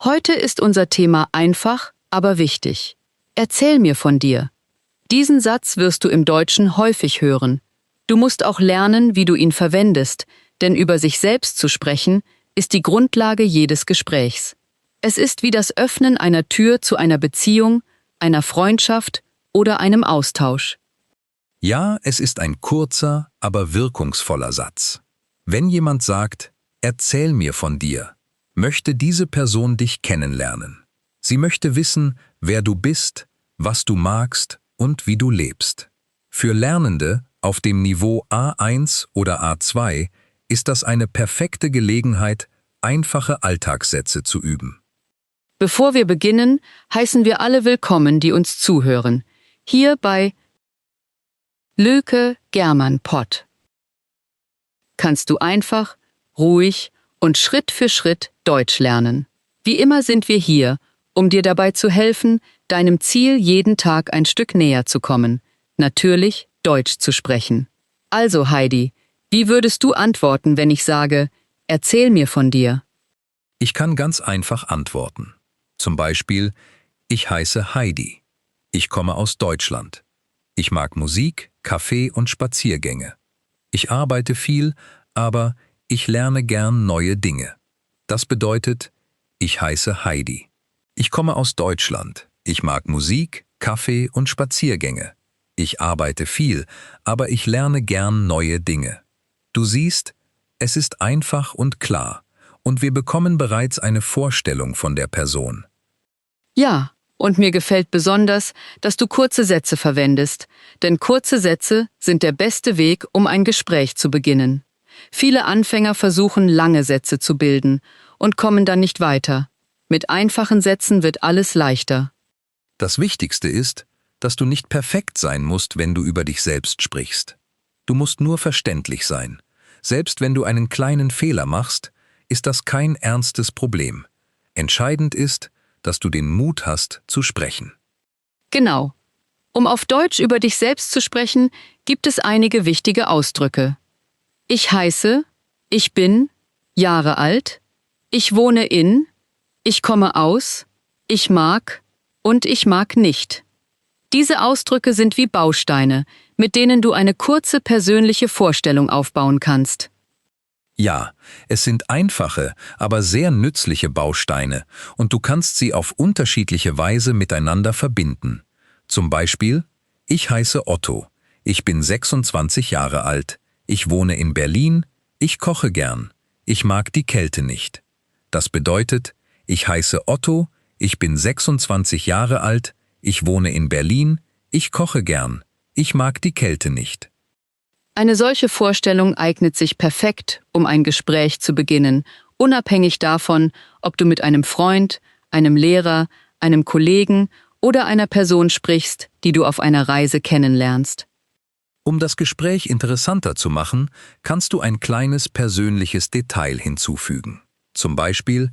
Heute ist unser Thema einfach, aber wichtig. Erzähl mir von dir. Diesen Satz wirst du im Deutschen häufig hören. Du musst auch lernen, wie du ihn verwendest, denn über sich selbst zu sprechen, ist die Grundlage jedes Gesprächs. Es ist wie das Öffnen einer Tür zu einer Beziehung, einer Freundschaft oder einem Austausch. Ja, es ist ein kurzer, aber wirkungsvoller Satz. Wenn jemand sagt, erzähl mir von dir, möchte diese Person dich kennenlernen. Sie möchte wissen, wer du bist, was du magst und wie du lebst. Für Lernende auf dem Niveau A1 oder A2 ist das eine perfekte Gelegenheit, einfache Alltagssätze zu üben. Bevor wir beginnen, heißen wir alle willkommen, die uns zuhören. Hier bei Löke German Pott. Kannst du einfach, ruhig und Schritt für Schritt Deutsch lernen. Wie immer sind wir hier, um dir dabei zu helfen, deinem Ziel jeden Tag ein Stück näher zu kommen, natürlich Deutsch zu sprechen. Also Heidi, wie würdest du antworten, wenn ich sage, erzähl mir von dir? Ich kann ganz einfach antworten. Zum Beispiel, ich heiße Heidi. Ich komme aus Deutschland. Ich mag Musik, Kaffee und Spaziergänge. Ich arbeite viel, aber ich lerne gern neue Dinge. Das bedeutet, ich heiße Heidi. Ich komme aus Deutschland. Ich mag Musik, Kaffee und Spaziergänge. Ich arbeite viel, aber ich lerne gern neue Dinge. Du siehst, es ist einfach und klar, und wir bekommen bereits eine Vorstellung von der Person. Ja, und mir gefällt besonders, dass du kurze Sätze verwendest, denn kurze Sätze sind der beste Weg, um ein Gespräch zu beginnen. Viele Anfänger versuchen, lange Sätze zu bilden und kommen dann nicht weiter. Mit einfachen Sätzen wird alles leichter. Das Wichtigste ist, dass du nicht perfekt sein musst, wenn du über dich selbst sprichst. Du musst nur verständlich sein. Selbst wenn du einen kleinen Fehler machst, ist das kein ernstes Problem. Entscheidend ist, dass du den Mut hast, zu sprechen. Genau. Um auf Deutsch über dich selbst zu sprechen, gibt es einige wichtige Ausdrücke. Ich heiße, ich bin, Jahre alt, ich wohne in, ich komme aus, ich mag und ich mag nicht. Diese Ausdrücke sind wie Bausteine, mit denen du eine kurze persönliche Vorstellung aufbauen kannst. Ja, es sind einfache, aber sehr nützliche Bausteine und du kannst sie auf unterschiedliche Weise miteinander verbinden. Zum Beispiel, ich heiße Otto, ich bin 26 Jahre alt, ich wohne in Berlin, ich koche gern, ich mag die Kälte nicht. Das bedeutet, ich heiße Otto, ich bin 26 Jahre alt, ich wohne in Berlin, ich koche gern, ich mag die Kälte nicht. Eine solche Vorstellung eignet sich perfekt, um ein Gespräch zu beginnen, unabhängig davon, ob du mit einem Freund, einem Lehrer, einem Kollegen oder einer Person sprichst, die du auf einer Reise kennenlernst. Um das Gespräch interessanter zu machen, kannst du ein kleines persönliches Detail hinzufügen. Zum Beispiel,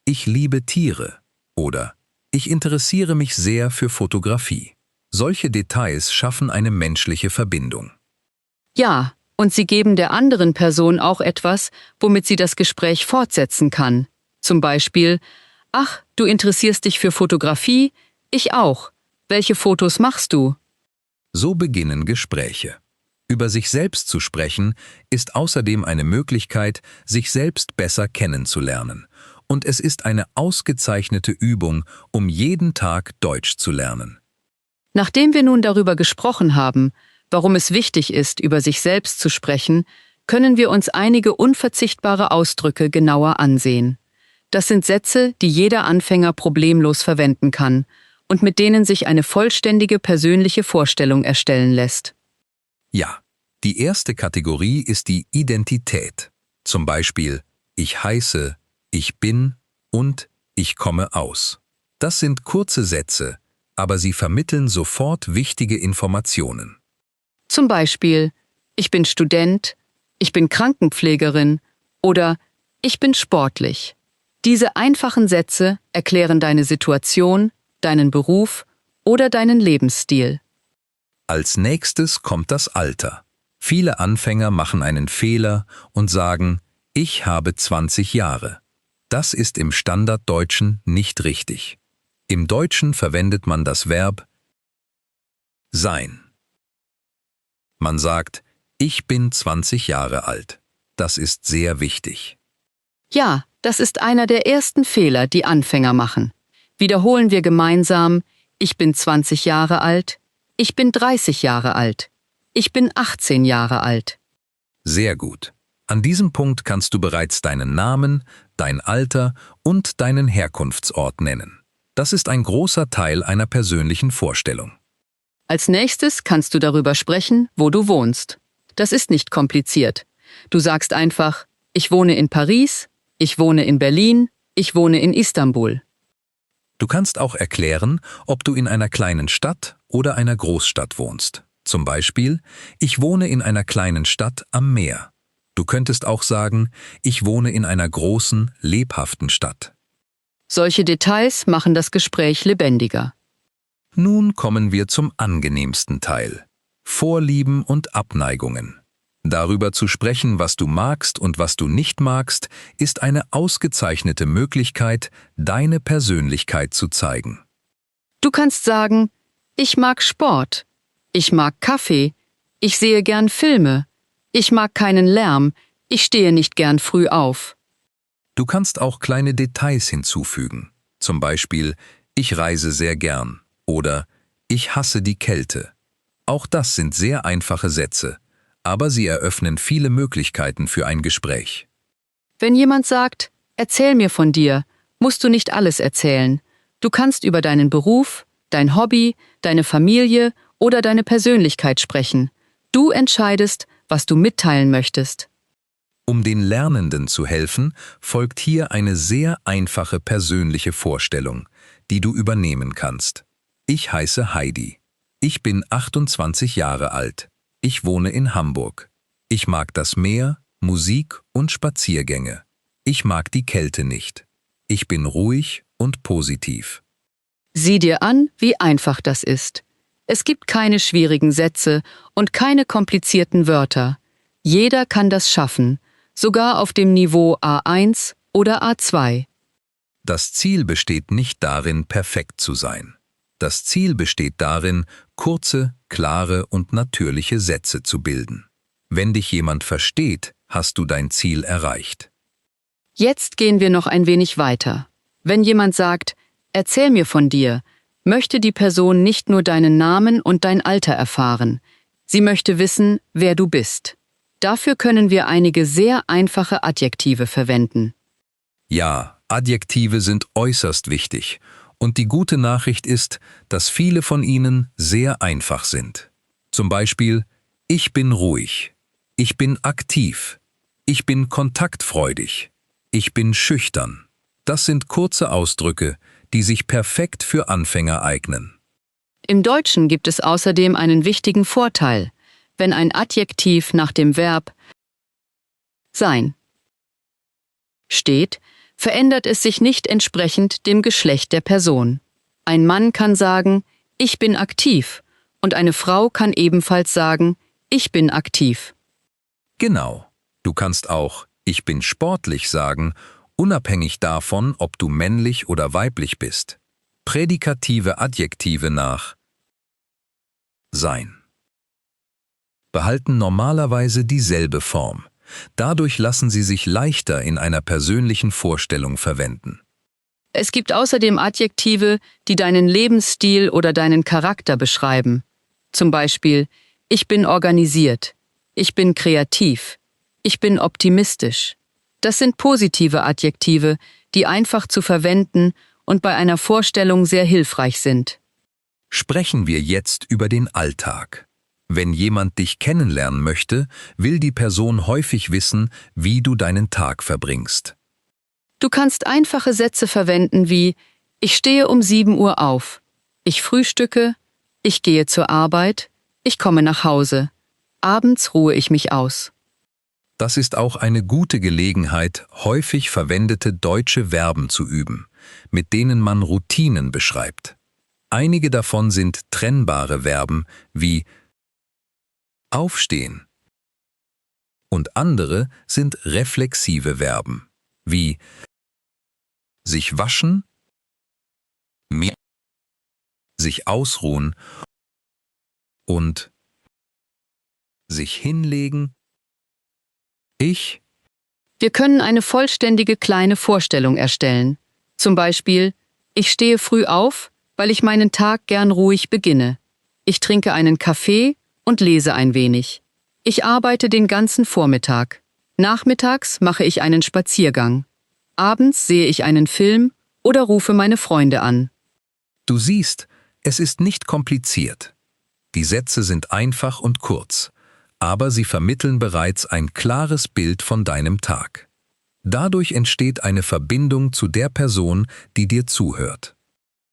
ich liebe Tiere oder ich interessiere mich sehr für Fotografie. Solche Details schaffen eine menschliche Verbindung. Ja, und sie geben der anderen Person auch etwas, womit sie das Gespräch fortsetzen kann. Zum Beispiel, ach, du interessierst dich für Fotografie? Ich auch. Welche Fotos machst du? So beginnen Gespräche. Über sich selbst zu sprechen, ist außerdem eine Möglichkeit, sich selbst besser kennenzulernen. Und es ist eine ausgezeichnete Übung, um jeden Tag Deutsch zu lernen. Nachdem wir nun darüber gesprochen haben, warum es wichtig ist, über sich selbst zu sprechen, können wir uns einige unverzichtbare Ausdrücke genauer ansehen. Das sind Sätze, die jeder Anfänger problemlos verwenden kann und mit denen sich eine vollständige persönliche Vorstellung erstellen lässt. Ja, die erste Kategorie ist die Identität. Zum Beispiel, ich heiße, ich bin und ich komme aus. Das sind kurze Sätze, aber sie vermitteln sofort wichtige Informationen. Zum Beispiel, ich bin Student, ich bin Krankenpflegerin oder ich bin sportlich. Diese einfachen Sätze erklären deine Situation, deinen Beruf oder deinen Lebensstil. Als nächstes kommt das Alter. Viele Anfänger machen einen Fehler und sagen, ich habe 20 Jahre. Das ist im Standarddeutschen nicht richtig. Im Deutschen verwendet man das Verb sein. Man sagt, ich bin 20 Jahre alt. Das ist sehr wichtig. Ja, das ist einer der ersten Fehler, die Anfänger machen. Wiederholen wir gemeinsam: Ich bin 20 Jahre alt, ich bin 30 Jahre alt, ich bin 18 Jahre alt. Sehr gut. An diesem Punkt kannst du bereits deinen Namen, dein Alter und deinen Herkunftsort nennen. Das ist ein großer Teil einer persönlichen Vorstellung. Als nächstes kannst du darüber sprechen, wo du wohnst. Das ist nicht kompliziert. Du sagst einfach: Ich wohne in Paris, ich wohne in Berlin, ich wohne in Istanbul. Du kannst auch erklären, ob du in einer kleinen Stadt oder einer Großstadt wohnst. Zum Beispiel, ich wohne in einer kleinen Stadt am Meer. Du könntest auch sagen, ich wohne in einer großen, lebhaften Stadt. Solche Details machen das Gespräch lebendiger. Nun kommen wir zum angenehmsten Teil: Vorlieben und Abneigungen. Darüber zu sprechen, was du magst und was du nicht magst, ist eine ausgezeichnete Möglichkeit, deine Persönlichkeit zu zeigen. Du kannst sagen: Ich mag Sport, ich mag Kaffee, ich sehe gern Filme, ich mag keinen Lärm, ich stehe nicht gern früh auf. Du kannst auch kleine Details hinzufügen. Zum Beispiel, ich reise sehr gern oder ich hasse die Kälte. Auch das sind sehr einfache Sätze, aber sie eröffnen viele Möglichkeiten für ein Gespräch. Wenn jemand sagt: Erzähl mir von dir, musst du nicht alles erzählen. Du kannst über deinen Beruf, dein Hobby, deine Familie oder deine Persönlichkeit sprechen. Du entscheidest, was du mitteilen möchtest. Um den Lernenden zu helfen, folgt hier eine sehr einfache persönliche Vorstellung, die du übernehmen kannst. Ich heiße Heidi. Ich bin 28 Jahre alt. Ich wohne in Hamburg. Ich mag das Meer, Musik und Spaziergänge. Ich mag die Kälte nicht. Ich bin ruhig und positiv. Sieh dir an, wie einfach das ist. Es gibt keine schwierigen Sätze und keine komplizierten Wörter. Jeder kann das schaffen, sogar auf dem Niveau A1 oder A2. Das Ziel besteht nicht darin, perfekt zu sein. Das Ziel besteht darin, kurze, klare und natürliche Sätze zu bilden. Wenn dich jemand versteht, hast du dein Ziel erreicht. Jetzt gehen wir noch ein wenig weiter. Wenn jemand sagt: Erzähl mir von dir, möchte die Person nicht nur deinen Namen und dein Alter erfahren. Sie möchte wissen, wer du bist. Dafür können wir einige sehr einfache Adjektive verwenden. Ja, Adjektive sind äußerst wichtig. Und die gute Nachricht ist, dass viele von ihnen sehr einfach sind. Zum Beispiel, ich bin ruhig, ich bin aktiv, ich bin kontaktfreudig, ich bin schüchtern. Das sind kurze Ausdrücke, die sich perfekt für Anfänger eignen. Im Deutschen gibt es außerdem einen wichtigen Vorteil: Wenn ein Adjektiv nach dem Verb sein steht, verändert es sich nicht entsprechend dem Geschlecht der Person. Ein Mann kann sagen: Ich bin aktiv, und eine Frau kann ebenfalls sagen: Ich bin aktiv. Genau. Du kannst auch ich bin sportlich sagen, unabhängig davon, ob du männlich oder weiblich bist. Prädikative Adjektive nach sein behalten normalerweise dieselbe Form. Dadurch lassen sie sich leichter in einer persönlichen Vorstellung verwenden. Es gibt außerdem Adjektive, die deinen Lebensstil oder deinen Charakter beschreiben. Zum Beispiel: Ich bin organisiert, ich bin kreativ, ich bin optimistisch. Das sind positive Adjektive, die einfach zu verwenden und bei einer Vorstellung sehr hilfreich sind. Sprechen wir jetzt über den Alltag. Wenn jemand dich kennenlernen möchte, will die Person häufig wissen, wie du deinen Tag verbringst. Du kannst einfache Sätze verwenden wie: Ich stehe um 7 Uhr auf, ich frühstücke, ich gehe zur Arbeit, ich komme nach Hause, abends ruhe ich mich aus. Das ist auch eine gute Gelegenheit, häufig verwendete deutsche Verben zu üben, mit denen man Routinen beschreibt. Einige davon sind trennbare Verben wie aufstehen und andere sind reflexive Verben wie sich waschen, mir, sich ausruhen und sich hinlegen. Wir können eine vollständige kleine Vorstellung erstellen. Zum Beispiel, ich stehe früh auf, weil ich meinen Tag gern ruhig beginne. Ich trinke einen Kaffee und lese ein wenig. Ich arbeite den ganzen Vormittag. Nachmittags mache ich einen Spaziergang. Abends sehe ich einen Film oder rufe meine Freunde an. Du siehst, es ist nicht kompliziert. Die Sätze sind einfach und kurz, aber sie vermitteln bereits ein klares Bild von deinem Tag. Dadurch entsteht eine Verbindung zu der Person, die dir zuhört.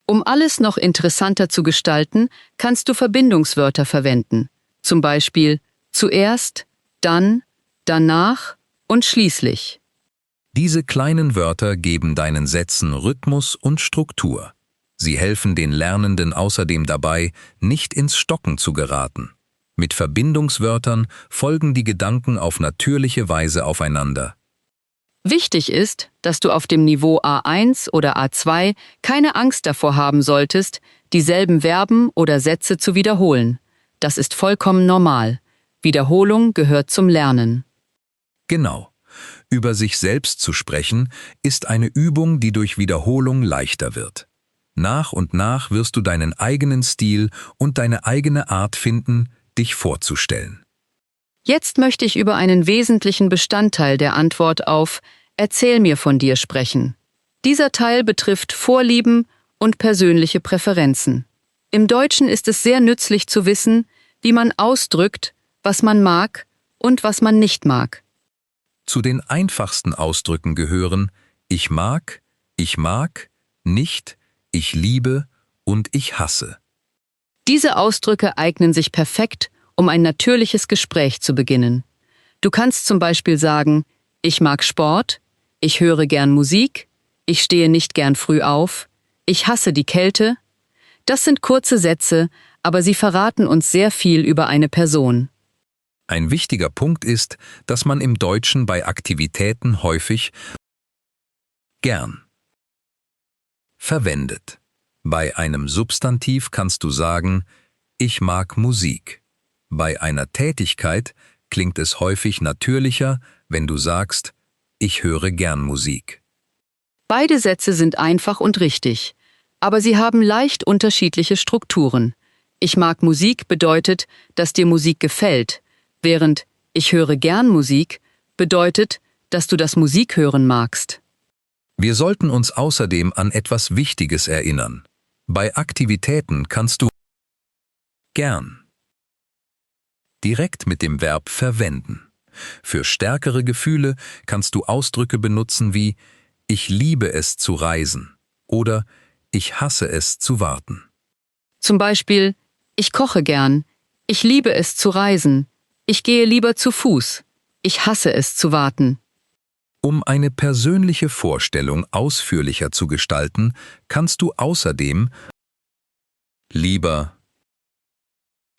Um alles noch interessanter zu gestalten, kannst du Verbindungswörter verwenden. Zum Beispiel zuerst, dann, danach und schließlich. Diese kleinen Wörter geben deinen Sätzen Rhythmus und Struktur. Sie helfen den Lernenden außerdem dabei, nicht ins Stocken zu geraten. Mit Verbindungswörtern folgen die Gedanken auf natürliche Weise aufeinander. Wichtig ist, dass du auf dem Niveau A1 oder A2 keine Angst davor haben solltest, dieselben Verben oder Sätze zu wiederholen. Das ist vollkommen normal. Wiederholung gehört zum Lernen. Genau. Über sich selbst zu sprechen, ist eine Übung, die durch Wiederholung leichter wird. Nach und nach wirst du deinen eigenen Stil und deine eigene Art finden, dich vorzustellen. Jetzt möchte ich über einen wesentlichen Bestandteil der Antwort auf „Erzähl mir von dir" sprechen. Dieser Teil betrifft Vorlieben und persönliche Präferenzen. Im Deutschen ist es sehr nützlich zu wissen, wie man ausdrückt, was man mag und was man nicht mag. Zu den einfachsten Ausdrücken gehören ich mag, nicht, ich liebe und ich hasse. Diese Ausdrücke eignen sich perfekt, um ein natürliches Gespräch zu beginnen. Du kannst zum Beispiel sagen, ich mag Sport, ich höre gern Musik, ich stehe nicht gern früh auf, ich hasse die Kälte. Das sind kurze Sätze, aber sie verraten uns sehr viel über eine Person. Ein wichtiger Punkt ist, dass man im Deutschen bei Aktivitäten häufig gern verwendet. Bei einem Substantiv kannst du sagen, ich mag Musik. Bei einer Tätigkeit klingt es häufig natürlicher, wenn du sagst, ich höre gern Musik. Beide Sätze sind einfach und richtig, aber sie haben leicht unterschiedliche Strukturen. Ich mag Musik bedeutet, dass dir Musik gefällt, während ich höre gern Musik bedeutet, dass du das Musikhören magst. Wir sollten uns außerdem an etwas Wichtiges erinnern. Bei Aktivitäten kannst du gern direkt mit dem Verb verwenden. Für stärkere Gefühle kannst du Ausdrücke benutzen wie ich liebe es zu reisen oder ich hasse es zu warten. Zum Beispiel, ich koche gern, ich liebe es zu reisen, ich gehe lieber zu Fuß, ich hasse es zu warten. Um eine persönliche Vorstellung ausführlicher zu gestalten, kannst du außerdem lieber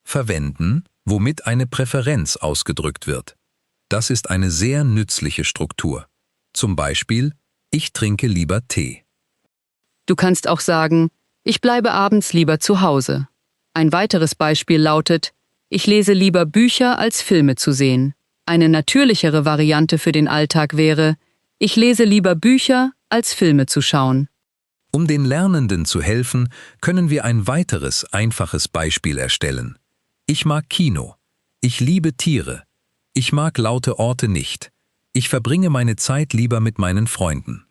verwenden, womit eine Präferenz ausgedrückt wird. Das ist eine sehr nützliche Struktur. Zum Beispiel, ich trinke lieber Tee. Du kannst auch sagen, ich bleibe abends lieber zu Hause. Ein weiteres Beispiel lautet, ich lese lieber Bücher als Filme zu sehen. Eine natürlichere Variante für den Alltag wäre, ich lese lieber Bücher als Filme zu schauen. Um den Lernenden zu helfen, können wir ein weiteres einfaches Beispiel erstellen. Ich mag Kino. Ich liebe Tiere. Ich mag laute Orte nicht. Ich verbringe meine Zeit lieber mit meinen Freunden.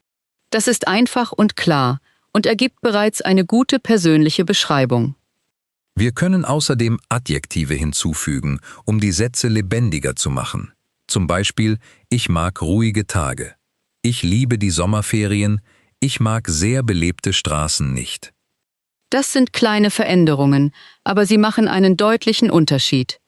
Das ist einfach und klar und ergibt bereits eine gute persönliche Beschreibung. Wir können außerdem Adjektive hinzufügen, um die Sätze lebendiger zu machen. Zum Beispiel, ich mag ruhige Tage. Ich liebe die Sommerferien. Ich mag sehr belebte Straßen nicht. Das sind kleine Veränderungen, aber sie machen einen deutlichen Unterschied.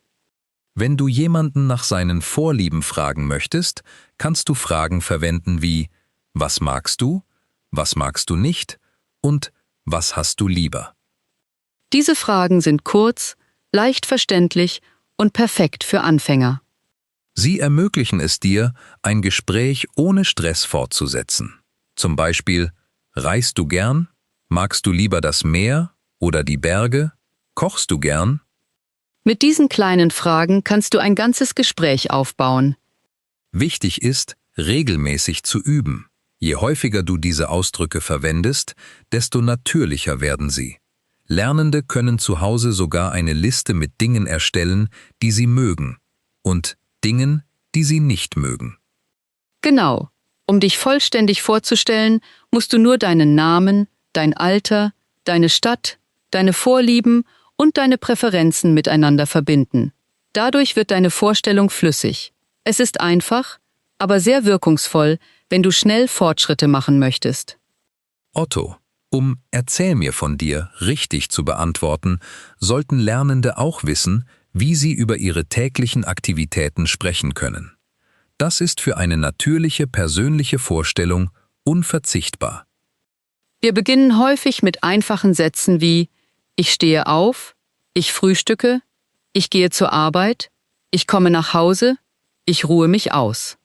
Wenn du jemanden nach seinen Vorlieben fragen möchtest, kannst du Fragen verwenden wie was magst du nicht und was hast du lieber? Diese Fragen sind kurz, leicht verständlich und perfekt für Anfänger. Sie ermöglichen es dir, ein Gespräch ohne Stress fortzusetzen. Zum Beispiel, Reist du gern? Magst du lieber das Meer oder die Berge? Kochst du gern? Mit diesen kleinen Fragen kannst du ein ganzes Gespräch aufbauen. Wichtig ist, regelmäßig zu üben. Je häufiger du diese Ausdrücke verwendest, desto natürlicher werden sie. Lernende können zu Hause sogar eine Liste mit Dingen erstellen, die sie mögen, und Dingen, die sie nicht mögen. Genau. Um dich vollständig vorzustellen, musst du nur deinen Namen, dein Alter, deine Stadt, deine Vorlieben und deine Präferenzen miteinander verbinden. Dadurch wird deine Vorstellung flüssig. Es ist einfach, aber sehr wirkungsvoll, wenn du schnell Fortschritte machen möchtest. Otto, um Erzähl mir von dir richtig zu beantworten, sollten Lernende auch wissen, wie sie über ihre täglichen Aktivitäten sprechen können. Das ist für eine natürliche persönliche Vorstellung unverzichtbar. Wir beginnen häufig mit einfachen Sätzen wie ich stehe auf, ich frühstücke, ich gehe zur Arbeit, ich komme nach Hause, ich ruhe mich aus.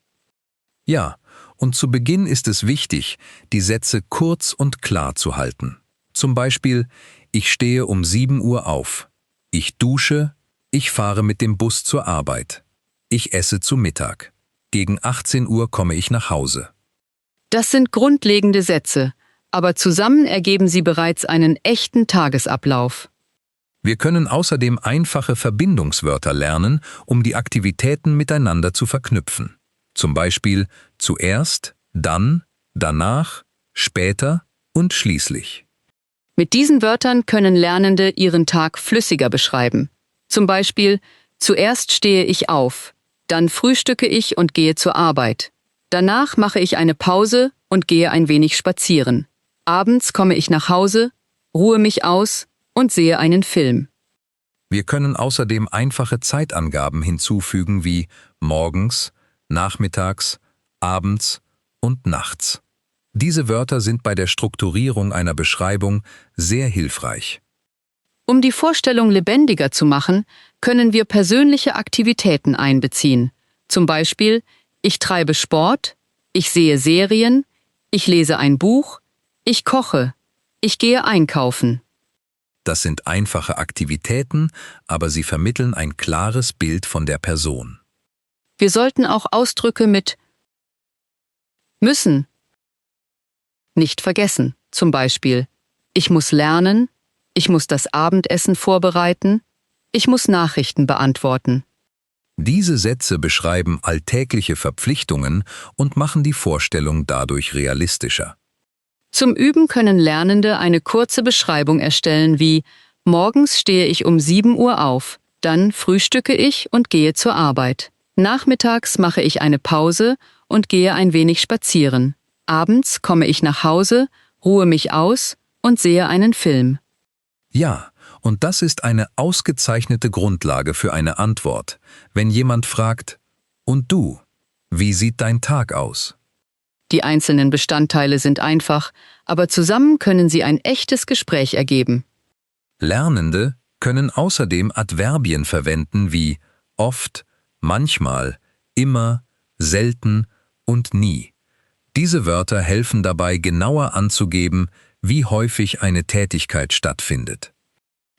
Ja, und zu Beginn ist es wichtig, die Sätze kurz und klar zu halten. Zum Beispiel, ich stehe um 7 Uhr auf, ich dusche, ich fahre mit dem Bus zur Arbeit, ich esse zu Mittag, gegen 18 Uhr komme ich nach Hause. Das sind grundlegende Sätze, aber zusammen ergeben sie bereits einen echten Tagesablauf. Wir können außerdem einfache Verbindungswörter lernen, um die Aktivitäten miteinander zu verknüpfen. Zum Beispiel zuerst, dann, danach, später und schließlich. Mit diesen Wörtern können Lernende ihren Tag flüssiger beschreiben. Zum Beispiel, zuerst stehe ich auf, dann frühstücke ich und gehe zur Arbeit. Danach mache ich eine Pause und gehe ein wenig spazieren. Abends komme ich nach Hause, ruhe mich aus und sehe einen Film. Wir können außerdem einfache Zeitangaben hinzufügen wie morgens, nachmittags, abends und nachts. Diese Wörter sind bei der Strukturierung einer Beschreibung sehr hilfreich. Um die Vorstellung lebendiger zu machen, können wir persönliche Aktivitäten einbeziehen. Zum Beispiel, ich treibe Sport, ich sehe Serien, ich lese ein Buch, ich koche, ich gehe einkaufen. Das sind einfache Aktivitäten, aber sie vermitteln ein klares Bild von der Person. Wir sollten auch Ausdrücke mit müssen nicht vergessen. Zum Beispiel, ich muss lernen, ich muss das Abendessen vorbereiten, ich muss Nachrichten beantworten. Diese Sätze beschreiben alltägliche Verpflichtungen und machen die Vorstellung dadurch realistischer. Zum Üben können Lernende eine kurze Beschreibung erstellen wie morgens stehe ich um 7 Uhr auf, dann frühstücke ich und gehe zur Arbeit. Nachmittags mache ich eine Pause und gehe ein wenig spazieren. Abends komme ich nach Hause, ruhe mich aus und sehe einen Film. Ja, und das ist eine ausgezeichnete Grundlage für eine Antwort, wenn jemand fragt, und du, wie sieht dein Tag aus? Die einzelnen Bestandteile sind einfach, aber zusammen können sie ein echtes Gespräch ergeben. Lernende können außerdem Adverbien verwenden wie oft, manchmal, immer, selten und nie. Diese Wörter helfen dabei, genauer anzugeben, wie häufig eine Tätigkeit stattfindet.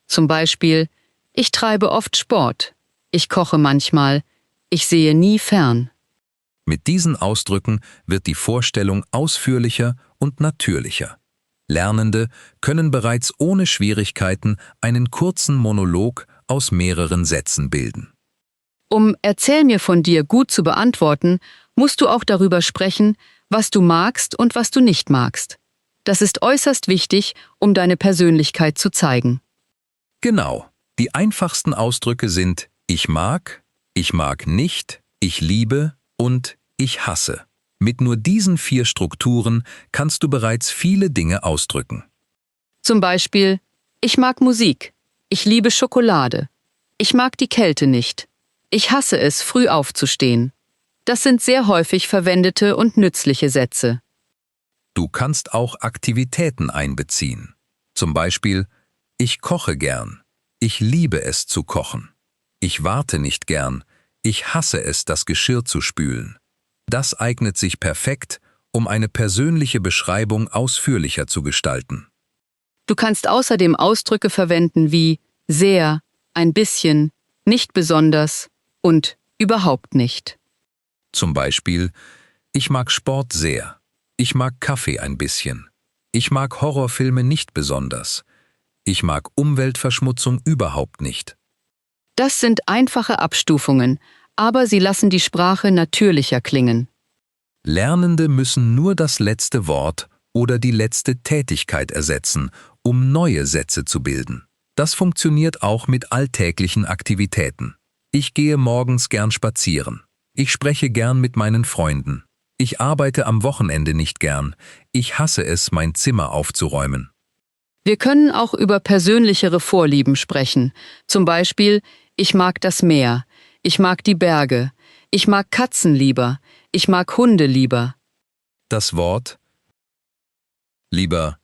Zum Beispiel, ich treibe oft Sport, ich koche manchmal, ich sehe nie fern. Mit diesen Ausdrücken wird die Vorstellung ausführlicher und natürlicher. Lernende können bereits ohne Schwierigkeiten einen kurzen Monolog aus mehreren Sätzen bilden. Um Erzähl mir von dir gut zu beantworten, musst du auch darüber sprechen, was du magst und was du nicht magst. Das ist äußerst wichtig, um deine Persönlichkeit zu zeigen. Genau, die einfachsten Ausdrücke sind ich mag nicht, ich liebe und ich hasse. Mit nur diesen 4 Strukturen kannst du bereits viele Dinge ausdrücken. Zum Beispiel, ich mag Musik, ich liebe Schokolade, ich mag die Kälte nicht, ich hasse es, früh aufzustehen. Das sind sehr häufig verwendete und nützliche Sätze. Du kannst auch Aktivitäten einbeziehen. Zum Beispiel, ich koche gern, ich liebe es zu kochen. Ich warte nicht gern, ich hasse es, das Geschirr zu spülen. Das eignet sich perfekt, um eine persönliche Beschreibung ausführlicher zu gestalten. Du kannst außerdem Ausdrücke verwenden wie sehr, ein bisschen, nicht besonders und überhaupt nicht. Zum Beispiel: Ich mag Sport sehr. Ich mag Kaffee ein bisschen. Ich mag Horrorfilme nicht besonders. Ich mag Umweltverschmutzung überhaupt nicht. Das sind einfache Abstufungen, aber sie lassen die Sprache natürlicher klingen. Lernende müssen nur das letzte Wort oder die letzte Tätigkeit ersetzen, um neue Sätze zu bilden. Das funktioniert auch mit alltäglichen Aktivitäten. Ich gehe morgens gern spazieren. Ich spreche gern mit meinen Freunden. Ich arbeite am Wochenende nicht gern. Ich hasse es, mein Zimmer aufzuräumen. Wir können auch über persönlichere Vorlieben sprechen. Zum Beispiel, ich mag das Meer, ich mag die Berge, ich mag Katzen lieber, ich mag Hunde lieber. Das Wort lieber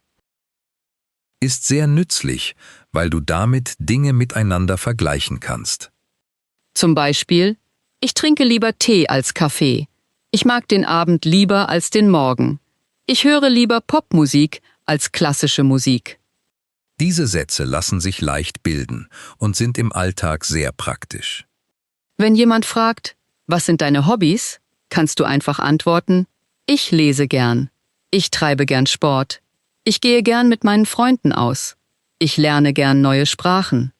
ist sehr nützlich, weil du damit Dinge miteinander vergleichen kannst. Zum Beispiel, ich trinke lieber Tee als Kaffee. Ich mag den Abend lieber als den Morgen. Ich höre lieber Popmusik als klassische Musik. Diese Sätze lassen sich leicht bilden und sind im Alltag sehr praktisch. Wenn jemand fragt, was sind deine Hobbys, kannst du einfach antworten, ich lese gern, ich treibe gern Sport, ich gehe gern mit meinen Freunden aus, ich lerne gern neue Sprachen.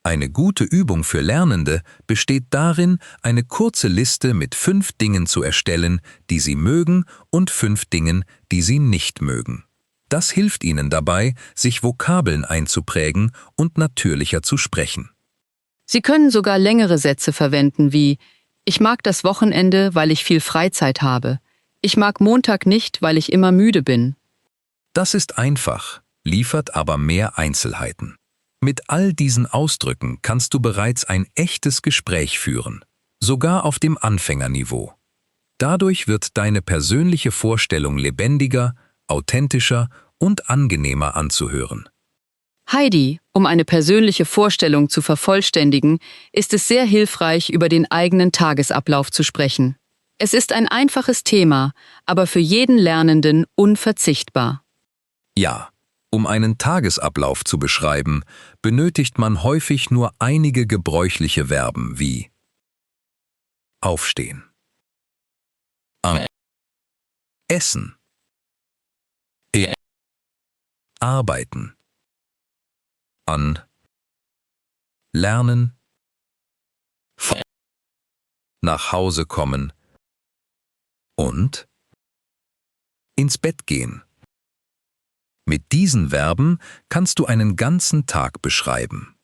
Eine gute Übung für Lernende besteht darin, eine kurze Liste mit 5 Dingen zu erstellen, die sie mögen, und 5 Dingen, die sie nicht mögen. Das hilft ihnen dabei, sich Vokabeln einzuprägen und natürlicher zu sprechen. Sie können sogar längere Sätze verwenden wie ich mag das Wochenende, weil ich viel Freizeit habe. Ich mag Montag nicht, weil ich immer müde bin. Das ist einfach, liefert aber mehr Einzelheiten. Mit all diesen Ausdrücken kannst du bereits ein echtes Gespräch führen, sogar auf dem Anfängerniveau. Dadurch wird deine persönliche Vorstellung lebendiger, authentischer und angenehmer anzuhören. Heidi, um eine persönliche Vorstellung zu vervollständigen, ist es sehr hilfreich, über den eigenen Tagesablauf zu sprechen. Es ist ein einfaches Thema, aber für jeden Lernenden unverzichtbar. Ja, um einen Tagesablauf zu beschreiben, benötigt man häufig nur einige gebräuchliche Verben wie aufstehen, essen, arbeiten, an, lernen, nach Hause kommen und ins Bett gehen. Mit diesen Verben kannst du einen ganzen Tag beschreiben.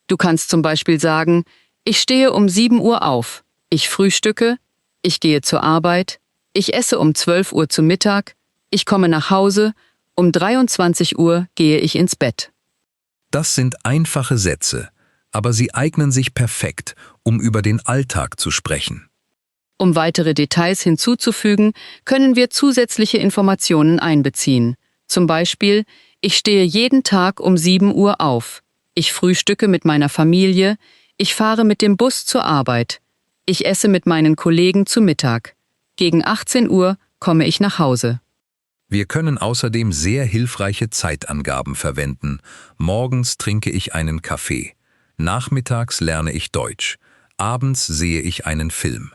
Du kannst zum Beispiel sagen, ich stehe um 7 Uhr auf, ich frühstücke, ich gehe zur Arbeit, ich esse um 12 Uhr zu Mittag, ich komme nach Hause, um 23 Uhr gehe ich ins Bett. Das sind einfache Sätze, aber sie eignen sich perfekt, um über den Alltag zu sprechen. Um weitere Details hinzuzufügen, können wir zusätzliche Informationen einbeziehen. Zum Beispiel, ich stehe jeden Tag um 7 Uhr auf. Ich frühstücke mit meiner Familie. Ich fahre mit dem Bus zur Arbeit. Ich esse mit meinen Kollegen zu Mittag. Gegen 18 Uhr komme ich nach Hause. Wir können außerdem sehr hilfreiche Zeitangaben verwenden. Morgens trinke ich einen Kaffee. Nachmittags lerne ich Deutsch. Abends sehe ich einen Film.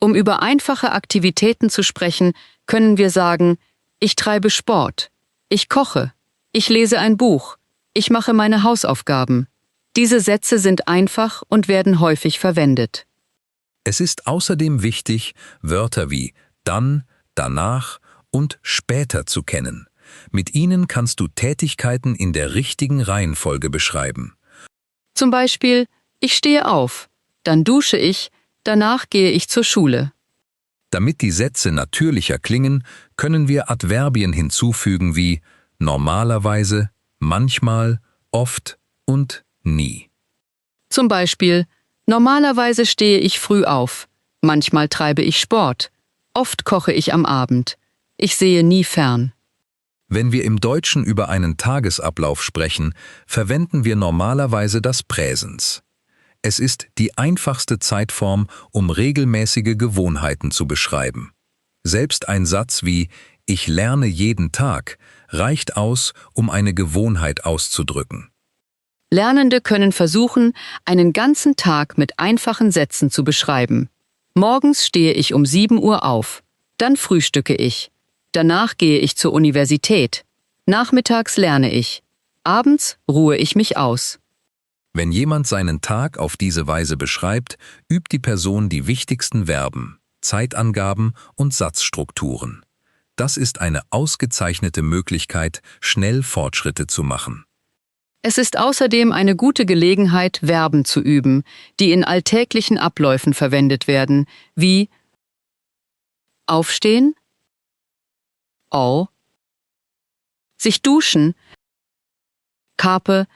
Um über einfache Aktivitäten zu sprechen, können wir sagen, ich treibe Sport, ich koche, ich lese ein Buch, ich mache meine Hausaufgaben. Diese Sätze sind einfach und werden häufig verwendet. Es ist außerdem wichtig, Wörter wie dann, danach und später zu kennen. Mit ihnen kannst du Tätigkeiten in der richtigen Reihenfolge beschreiben. Zum Beispiel, ich stehe auf, dann dusche ich, danach gehe ich zur Schule. Damit die Sätze natürlicher klingen, können wir Adverbien hinzufügen wie normalerweise, manchmal, oft und nie. Zum Beispiel, normalerweise stehe ich früh auf, manchmal treibe ich Sport, oft koche ich am Abend, ich sehe nie fern. Wenn wir im Deutschen über einen Tagesablauf sprechen, verwenden wir normalerweise das Präsens. Es ist die einfachste Zeitform, um regelmäßige Gewohnheiten zu beschreiben. Selbst ein Satz wie „Ich lerne jeden Tag“ reicht aus, um eine Gewohnheit auszudrücken. Lernende können versuchen, einen ganzen Tag mit einfachen Sätzen zu beschreiben. Morgens stehe ich um 7 Uhr auf. Dann frühstücke ich. Danach gehe ich zur Universität. Nachmittags lerne ich. Abends ruhe ich mich aus. Wenn jemand seinen Tag auf diese Weise beschreibt, übt die Person die wichtigsten Verben, Zeitangaben und Satzstrukturen. Das ist eine ausgezeichnete Möglichkeit, schnell Fortschritte zu machen. Es ist außerdem eine gute Gelegenheit, Verben zu üben, die in alltäglichen Abläufen verwendet werden, wie aufstehen, oh, sich duschen, Carpe,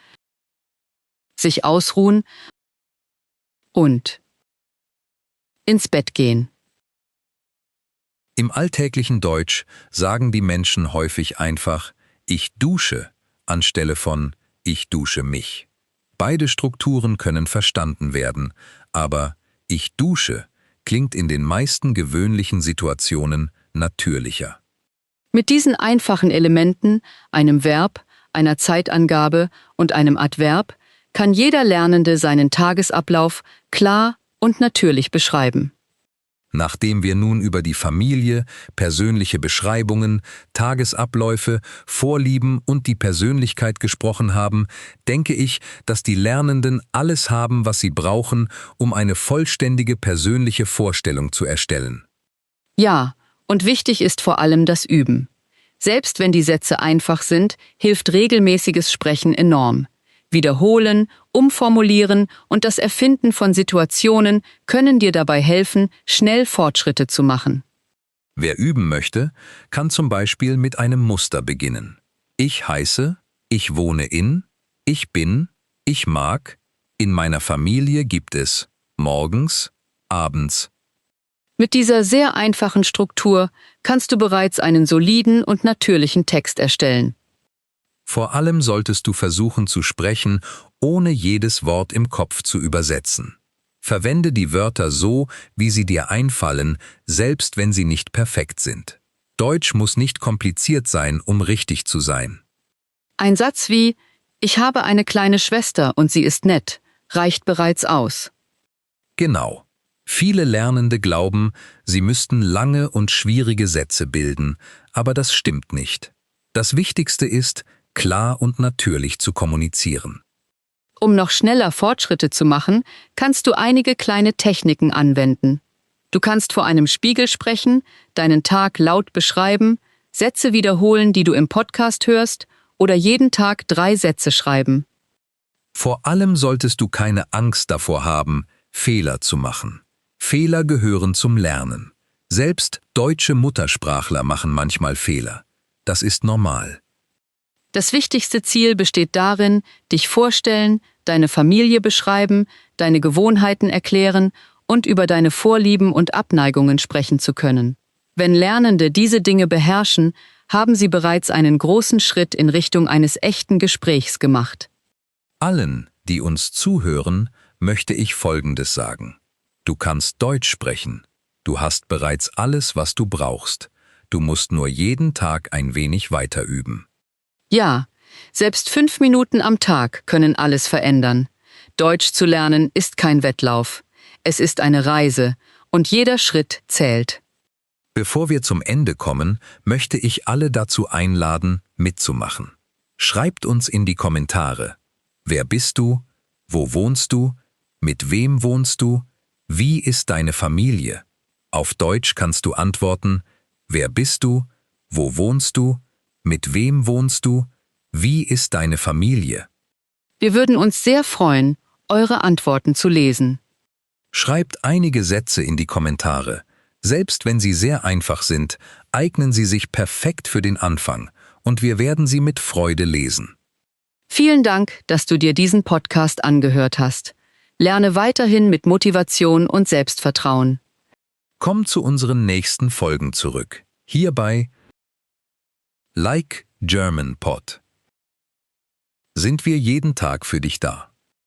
sich ausruhen und ins Bett gehen. Im alltäglichen Deutsch sagen die Menschen häufig einfach „Ich dusche“ anstelle von „Ich dusche mich“. Beide Strukturen können verstanden werden, aber „Ich dusche“ klingt in den meisten gewöhnlichen Situationen natürlicher. Mit diesen einfachen Elementen, einem Verb, einer Zeitangabe und einem Adverb, kann jeder Lernende seinen Tagesablauf klar und natürlich beschreiben. Nachdem wir nun über die Familie, persönliche Beschreibungen, Tagesabläufe, Vorlieben und die Persönlichkeit gesprochen haben, denke ich, dass die Lernenden alles haben, was sie brauchen, um eine vollständige persönliche Vorstellung zu erstellen. Ja, und wichtig ist vor allem das Üben. Selbst wenn die Sätze einfach sind, hilft regelmäßiges Sprechen enorm. Wiederholen, umformulieren und das Erfinden von Situationen können dir dabei helfen, schnell Fortschritte zu machen. Wer üben möchte, kann zum Beispiel mit einem Muster beginnen. Ich heiße, ich wohne in, ich bin, ich mag, in meiner Familie gibt es, morgens, abends. Mit dieser sehr einfachen Struktur kannst du bereits einen soliden und natürlichen Text erstellen. Vor allem solltest du versuchen zu sprechen, ohne jedes Wort im Kopf zu übersetzen. Verwende die Wörter so, wie sie dir einfallen, selbst wenn sie nicht perfekt sind. Deutsch muss nicht kompliziert sein, um richtig zu sein. Ein Satz wie „Ich habe eine kleine Schwester und sie ist nett“ reicht bereits aus. Genau. Viele Lernende glauben, sie müssten lange und schwierige Sätze bilden, aber das stimmt nicht. Das Wichtigste ist, klar und natürlich zu kommunizieren. Um noch schneller Fortschritte zu machen, kannst du einige kleine Techniken anwenden. Du kannst vor einem Spiegel sprechen, deinen Tag laut beschreiben, Sätze wiederholen, die du im Podcast hörst, oder jeden Tag 3 Sätze schreiben. Vor allem solltest du keine Angst davor haben, Fehler zu machen. Fehler gehören zum Lernen. Selbst deutsche Muttersprachler machen manchmal Fehler. Das ist normal. Das wichtigste Ziel besteht darin, dich vorstellen, deine Familie beschreiben, deine Gewohnheiten erklären und über deine Vorlieben und Abneigungen sprechen zu können. Wenn Lernende diese Dinge beherrschen, haben sie bereits einen großen Schritt in Richtung eines echten Gesprächs gemacht. Allen, die uns zuhören, möchte ich Folgendes sagen. Du kannst Deutsch sprechen. Du hast bereits alles, was du brauchst. Du musst nur jeden Tag ein wenig weiter üben. Ja, selbst 5 Minuten am Tag können alles verändern. Deutsch zu lernen ist kein Wettlauf. Es ist eine Reise und jeder Schritt zählt. Bevor wir zum Ende kommen, möchte ich alle dazu einladen, mitzumachen. Schreibt uns in die Kommentare. Wer bist du? Wo wohnst du? Mit wem wohnst du? Wie ist deine Familie? Auf Deutsch kannst du antworten: Wer bist du? Wo wohnst du? Mit wem wohnst du? Wie ist deine Familie? Wir würden uns sehr freuen, eure Antworten zu lesen. Schreibt einige Sätze in die Kommentare. Selbst wenn sie sehr einfach sind, eignen sie sich perfekt für den Anfang und wir werden sie mit Freude lesen. Vielen Dank, dass du dir diesen Podcast angehört hast. Lerne weiterhin mit Motivation und Selbstvertrauen. Komm zu unseren nächsten Folgen zurück. Hierbei Like German Pod. Sind wir jeden Tag für dich da.